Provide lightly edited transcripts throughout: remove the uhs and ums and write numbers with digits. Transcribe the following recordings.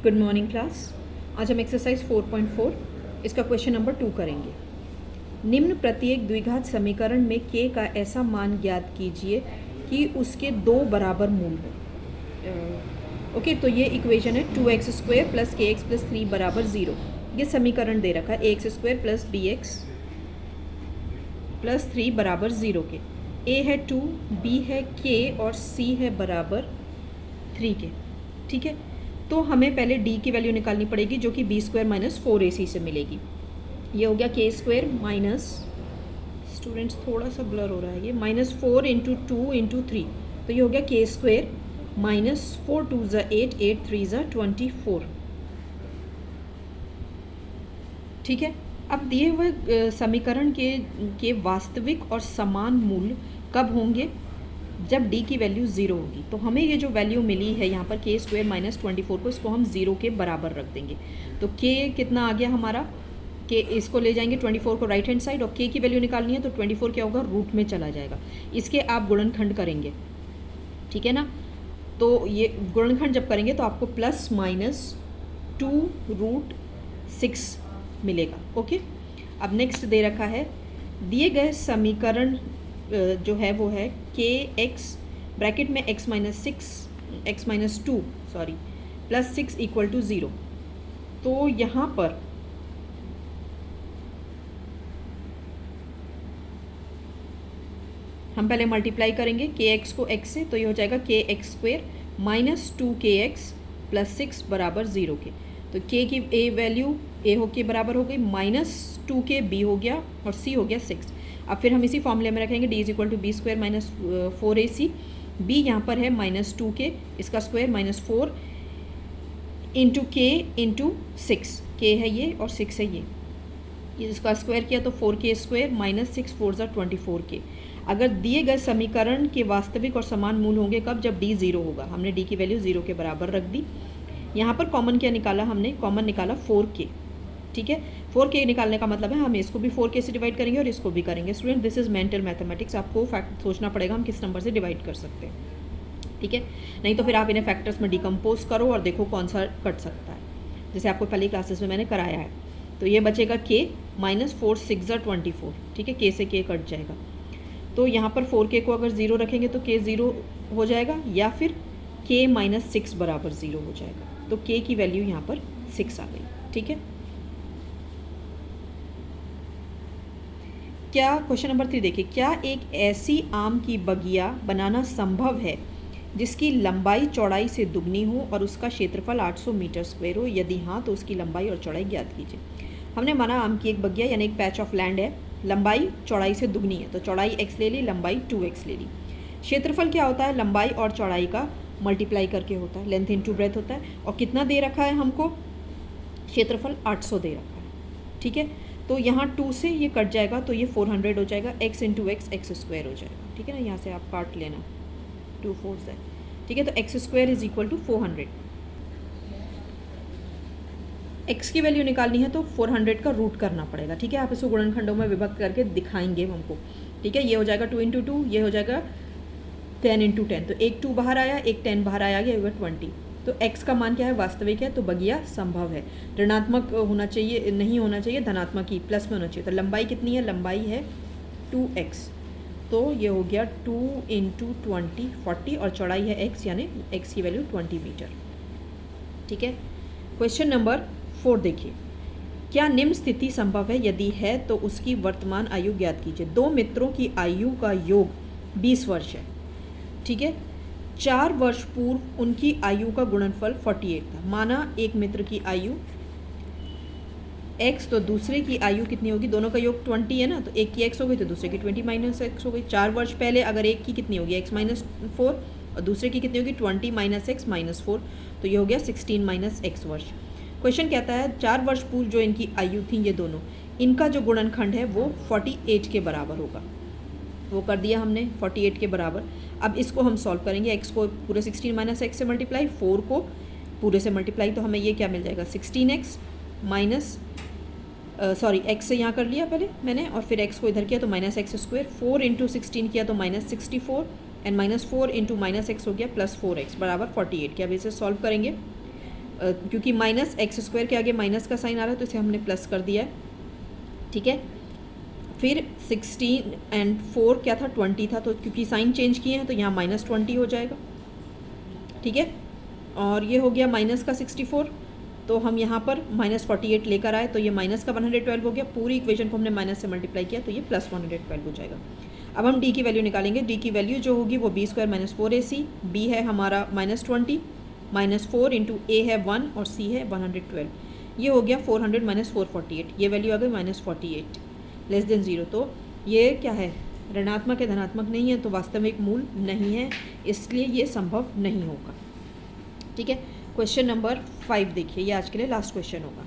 Good morning class. आज हम exercise 4.4 इसका क्वेश्चन नंबर 2 करेंगे। निम्न प्रत्येक द्विघात समीकरण में k का ऐसा मान ज्ञात कीजिए कि उसके दो बराबर मूल हो। ओके, तो ये इक्वेशन है 2x² प्लस kx प्लस 3 बराबर 0। ये समीकरण दे रखा है ax² प्लस bx प्लस 3 बराबर 0 के। a है 2, b है k और c है बराबर 3 के। ठीक है, तो हमें पहले d की वैल्यू निकालनी पड़ेगी जो कि b² माइनस 4ac से मिलेगी। ये हो गया k² माइनस, स्टूडेंट्स थोड़ा सा ब्लर हो रहा है, ये माइनस 4 इंटू 2 इंटू 3, तो ये हो गया k² माइनस 4 2 ज़ा 8 8 3 ज़ा 24। ठीक है, अब दिए हुए समीकरण के वास्तविक और समान मूल्य कब होंगे? जब d की वैल्यू 0 होगी। तो हमें ये जो वैल्यू मिली है यहाँ पर k² माइनस 24 को, इसको हम 0 के बराबर रख देंगे। तो k कितना आ गया हमारा, k इसको ले जाएंगे 24 को राइट हैंड साइड, और k की वैल्यू निकालनी है तो 24 क्या होगा, रूट में चला जाएगा। इसके आप गुणनखंड करेंगे, ठीक है ना। तो ये गुणनखंड जब करेंगे तो आपको प्लस माइनस 2√6 मिलेगा। ओके, अब नेक्स्ट दे रखा है, दिए गए समीकरण जो है वो है kx ब्रैकेट में x minus 2 plus 6 equal to 0। तो यहाँ पर हम पहले मल्टीप्लाई करेंगे kx को x से, तो ये हो जाएगा kx² माइनस 2kx प्लस 6 बराबर 0 के। तो k की a वैल्यू a हो के बराबर हो गई, माइनस 2k b हो गया और c हो गया 6। अब फिर हम इसी फॉर्मूले में रखेंगे d is equal to b² minus 4ac। b यहाँ पर है माइनस 2k, इसका square minus 4 into k into 6, k है ये और 6 है ये, इसका स्क्वायर किया तो 4k² माइनस 6 4 ज़ा 24k। अगर दिए गए समीकरण के वास्तविक और समान मूल होंगे कब? जब d 0 होगा। हमने d की वैल्यू 0 के बराबर रख दी। यहाँ पर कॉमन क्या निकाला हमने? कॉमन निकाला 4k। ठीक है, 4k निकालने का मतलब है हम इसको भी 4k से डिवाइड करेंगे और इसको भी करेंगे। Student, this is mental mathematics, आपको फैक्ट सोचना पड़ेगा हम किस नंबर से डिवाइड कर सकते हैं। ठीक है, नहीं तो फिर आप इन्हें फैक्टर्स में डिकम्पोज करो और देखो कौन सा कट सकता है, जैसे आपको पहली क्लासेस में मैंने कराया है। तो ये बचेगा k माइनस 4 6 ज़ा 24। ठीक है, k से k कट जाएगा। तो यहाँ पर 4k को अगर 0 रखेंगे तो k 0 हो जाएगा, या फिर k माइनस 6 बराबर 0 हो जाएगा। तो k की वैल्यू यहाँ पर 6 आ गई। ठीक है, क्या क्वेश्चन नंबर 3 देखिए, क्या एक ऐसी आम की बगिया बनाना संभव है जिसकी लंबाई चौड़ाई से दुगनी हो और उसका क्षेत्रफल 800 मीटर स्क्वायर हो? यदि हाँ तो उसकी लंबाई और चौड़ाई ज्ञात कीजिए। हमने माना आम की एक बगिया यानी एक पैच ऑफ लैंड है, लंबाई चौड़ाई से दुगनी है, तो चौड़ाई x ले ली, लंबाई 2x ले ली। क्षेत्रफल क्या होता है? लंबाई और चौड़ाई का मल्टीप्लाई करके होता है, लेंथ इंटू ब्रेथ होता है। और कितना दे रखा है हमको? क्षेत्रफल 800 दे रखा है। ठीक है, तो यहाँ 2 से ये कट जाएगा तो ये 400 हो जाएगा, x इंटू x² हो जाएगा। ठीक है ना, यहाँ से आप काट लेना 2 4 से। ठीक है, तो x² is equal to 400। x की वैल्यू निकालनी है तो 400 का रूट करना पड़ेगा। ठीक है, आप इसको गुणनखंडों में विभक्त करके दिखाएंगे हमको। ठीक है, ये हो जाएगा 2 इंटू 2, ये हो जाएगा 10 इंटू 10, तो एक 2 बाहर आया, एक 10 बाहर आया, ये होगा 20। तो x का मान क्या है? वास्तविक है, तो बगिया संभव है। ऋणात्मक होना चाहिए, नहीं होना चाहिए, धनात्मक ही, प्लस में होना चाहिए। तो लंबाई कितनी है? लंबाई है 2x, तो ये हो गया 2 इंटू 20 40, और चौड़ाई है x यानी x की वैल्यू 20 मीटर। ठीक है, क्वेश्चन नंबर 4 देखिए, क्या निम्न स्थिति संभव है? यदि है तो उसकी वर्तमान आयु ज्ञात कीजिए। दो मित्रों की आयु का योग 20 वर्ष है। ठीक है, 4 वर्ष पूर्व उनकी आयु का गुणनफल 48 था। माना एक मित्र की आयु x, तो दूसरे की आयु कितनी होगी? दोनों का योग 20 है ना, तो एक की x हो गई तो दूसरे की 20 माइनस x हो गई। 4 वर्ष पहले अगर एक की कितनी होगी? x माइनस 4, और दूसरे की कितनी होगी? 20 माइनस x माइनस 4, तो ये हो गया 16 माइनस x वर्ष। क्वेश्चन कहता है 4 वर्ष पूर्व जो इनकी आयु थी ये दोनों, इनका जो गुणनखंड है वो 48 के बराबर होगा। वो कर दिया हमने 48 के बराबर। अब इसको हम सॉल्व करेंगे, x को पूरे 16 माइनस x से मल्टीप्लाई, 4 को पूरे से मल्टीप्लाई, तो हमें ये क्या मिल जाएगा? 16x माइनस x से यहाँ कर लिया पहले मैंने, और फिर x को इधर किया तो माइनस x², 4 इंटू 16 किया तो minus 64, and minus 4 into minus x हो गया प्लस 4x बराबर 48 के। अब इसे सॉल्व करेंगे क्योंकि माइनस एक्स स्क्वायर के आगे माइनस का साइन आ रहा है तो इसे हमने प्लस कर दिया है, ठीक है। फिर 16 एंड 4 क्या था, 20 था, तो क्योंकि साइन चेंज किए हैं तो यहाँ -20 हो जाएगा, ठीक है। और ये हो गया माइनस का 64, तो हम यहाँ पर -48 लेकर आए तो ये माइनस का 112 हो गया। पूरी इक्वेशन को हमने माइनस से मल्टीप्लाई किया तो ये प्लस 112 हो जाएगा। अब हम डी की वैल्यू निकालेंगे। डी की वैल्यू जो होगी वो b² - 4ac, b है हमारा -20, -4 इंटू a है 1 और c है 112। ये हो गया 400 - 448, ये वैल्यू आ गई -48 लेस देन 0। तो ये क्या है, ऋणात्मक है, धनात्मक नहीं है, तो वास्तविक मूल नहीं है, इसलिए ये संभव नहीं होगा, ठीक है। क्वेश्चन नंबर 5 देखिए, ये आज के लिए लास्ट क्वेश्चन होगा।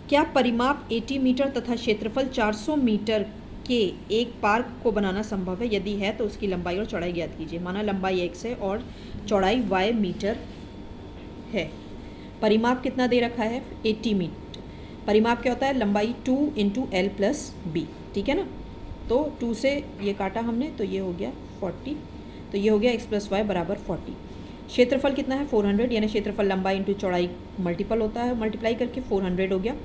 क्या परिमाप 80 मीटर तथा क्षेत्रफल 400 मीटर के एक पार्क को बनाना संभव है? यदि है तो उसकी लंबाई और चौड़ाई ज्ञात कीजिए। माना लंबाई x है और चौड़ाई y मीटर है। परिमाप कितना दे रखा है? 80 मीटर। परिमाप क्या होता है? लंबाई 2 इंटू एल प्लस बी, ठीक है ना। तो 2 से ये काटा हमने तो ये हो गया 40, तो ये हो गया x + y = 40। क्षेत्रफल कितना है? 400, यानी क्षेत्रफल लंबाई इंटू चौड़ाई मल्टीपल होता है, मल्टीप्लाई करके 400 हो गया,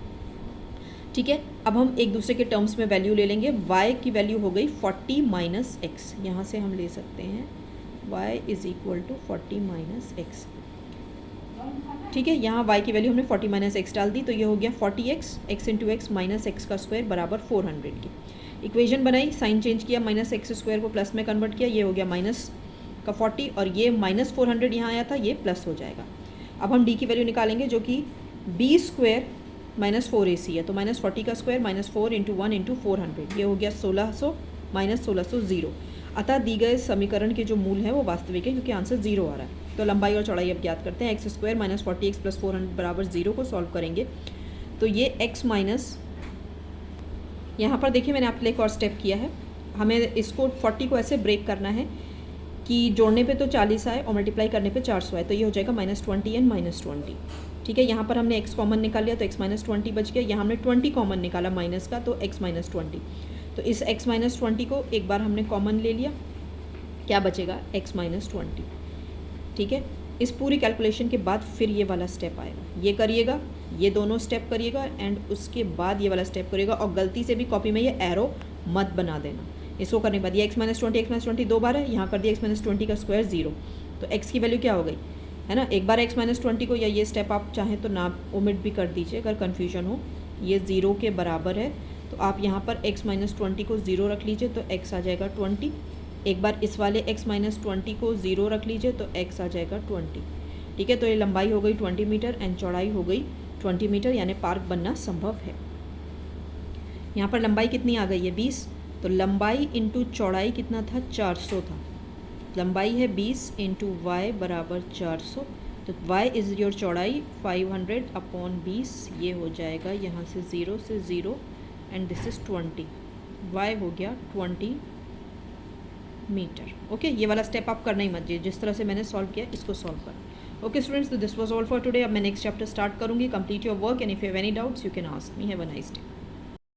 ठीक है। अब हम एक दूसरे के टर्म्स में वैल्यू ले लेंगे। y की वैल्यू हो गई 40 - x, यहाँ से हम ले सकते हैं y = 40 - x, ठीक है। यहाँ y की वैल्यू हमने 40 - x डाल दी तो ये हो गया 40x, x into x minus x का स्क्वायर बराबर 400 की। इक्वेशन बनाई, साइन चेंज किया, -x² को प्लस में कन्वर्ट किया, ये हो गया माइनस का 40 और ये -400 यहाँ आया था, ये प्लस हो जाएगा। अब हम d की वैल्यू निकालेंगे जो कि b² - 4ac है, तो -40 का स्क्वायर -4 इंटू 1 इंटू 400, ये हो गया 1600 - 1600 0। अतः दी गए समीकरण के जो मूल है वो वास्तविक है क्योंकि आंसर 0 आ रहा है। तो लंबाई और चौड़ाई अब ज्ञात करते हैं। x² - 40x + 400 बराबर 0 को सॉल्व करेंगे तो ये x माइनस, यहाँ पर देखिए मैंने आपके लिए एक और स्टेप किया है। हमें इसको 40 को ऐसे ब्रेक करना है कि जोड़ने पे तो 40 आए और मल्टीप्लाई करने पे 400 आए, तो ये हो जाएगा -20 एंड -20, ठीक है। यहाँ पर हमने x कॉमन निकाल लिया तो x -20 बच गया। यहाँ हमने 20 कॉमन निकाला माइनस का तो x -20, तो इस x -20 को एक बार हमने कॉमन ले लिया, क्या बचेगा? x -20, ठीक है। इस पूरी कैलकुलेशन के बाद फिर ये वाला स्टेप आएगा, ये करिएगा, ये दोनों स्टेप करिएगा एंड उसके बाद ये वाला स्टेप करिएगा। और गलती से भी कॉपी में ये एरो मत बना देना। इसको करने के बाद ये x -20 दो बार है, यहाँ कर दिया x -20 का स्क्वायर 0, तो x की वैल्यू क्या हो गई, है ना। एक बार x -20 को, या ये स्टेप आप चाहें तो ना ओमिट भी कर दीजिए अगर कन्फ्यूजन हो। ये 0 के बराबर है तो आप यहाँ पर x -20 को 0 रख लीजिए तो x आ जाएगा 20। एक बार इस वाले x -20 को 0 रख लीजिए तो x आ जाएगा 20, ठीक है। तो ये लंबाई हो गई 20 मीटर एंड चौड़ाई हो गई 20 मीटर, यानी पार्क बनना संभव है। यहाँ पर लंबाई कितनी आ गई है? 20, तो लंबाई इंटू चौड़ाई कितना था? 400 था। लंबाई है 20 इंटू y बराबर 400, तो y इज़ योर चौड़ाई 500/20, ये हो जाएगा यहाँ से 0 से 0 एंड दिस इज़ 20, y हो गया 20 मीटर। ओके, ये वाला स्टेप आप करना ही मत, जिस तरह से मैंने सॉल्व किया इसको सॉल्व करो। ओके स्टूडेंट्स, तो this was all for today. अब मैं नेक्स्ट चैप्टर स्टार्ट करूँगी। Complete your work and if you have any doubts you can ask me. Have a nice day.